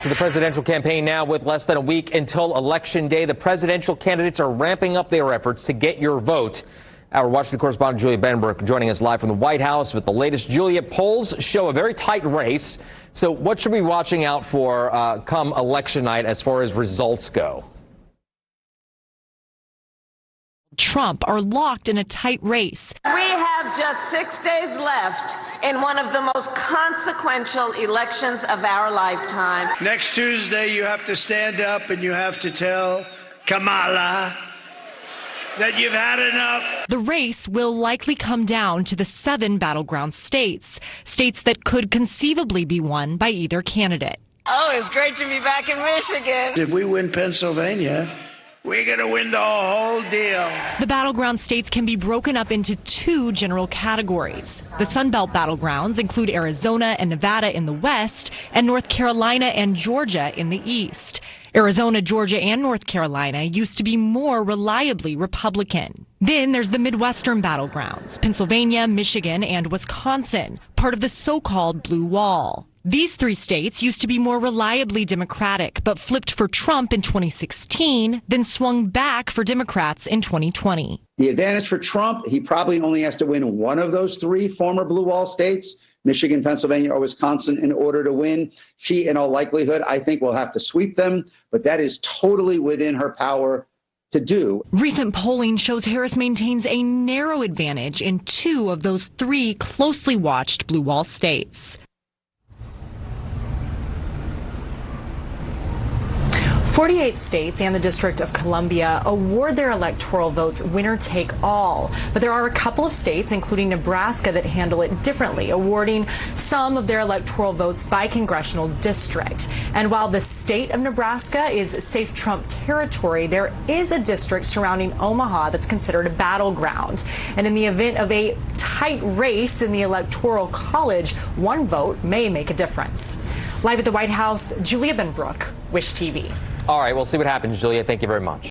To the presidential campaign now with less than a week until Election Day. The presidential candidates are ramping up their efforts to get your vote. Our Washington correspondent Julia Benbrook joining us live from the White House with the latest. Julia, polls show a very tight race. So what should we be watching out for come election night as far as results go? Trump are locked in a tight race. We have just 6 days left in one of the most consequential elections of our lifetime. Next Tuesday, you have to stand up and you have to tell Kamala that you've had enough. The race will likely come down to the 7 battleground states that could conceivably be won by either candidate. Oh, it's great to be back in Michigan. If we win Pennsylvania, we're going to win the whole deal. The battleground states can be broken up into 2 general categories. The Sun Belt battlegrounds include Arizona and Nevada in the west and North Carolina and Georgia in the east. Arizona, Georgia, and North Carolina used to be more reliably Republican. Then there's the Midwestern battlegrounds, Pennsylvania, Michigan, and Wisconsin, part of the so-called Blue Wall. These 3 states used to be more reliably Democratic, but flipped for Trump in 2016, then swung back for Democrats in 2020. The advantage for Trump, he probably only has to win one of those 3 former Blue Wall states, Michigan, Pennsylvania, or Wisconsin, in order to win. She, in all likelihood, I think will have to sweep them, but that is totally within her power to do. Recent polling shows Harris maintains a narrow advantage in 2 of those 3 closely watched Blue Wall states. 48 states and the District of Columbia award their electoral votes winner take all. But there are a couple of states, including Nebraska, that handle it differently, awarding some of their electoral votes by congressional district. And while the state of Nebraska is safe Trump territory, there is a district surrounding Omaha that's considered a battleground. And in the event of a tight race in the Electoral College, one vote may make a difference. Live at the White House, Julia Benbrook, Wish TV. All right, we'll see what happens, Julia. Thank you very much.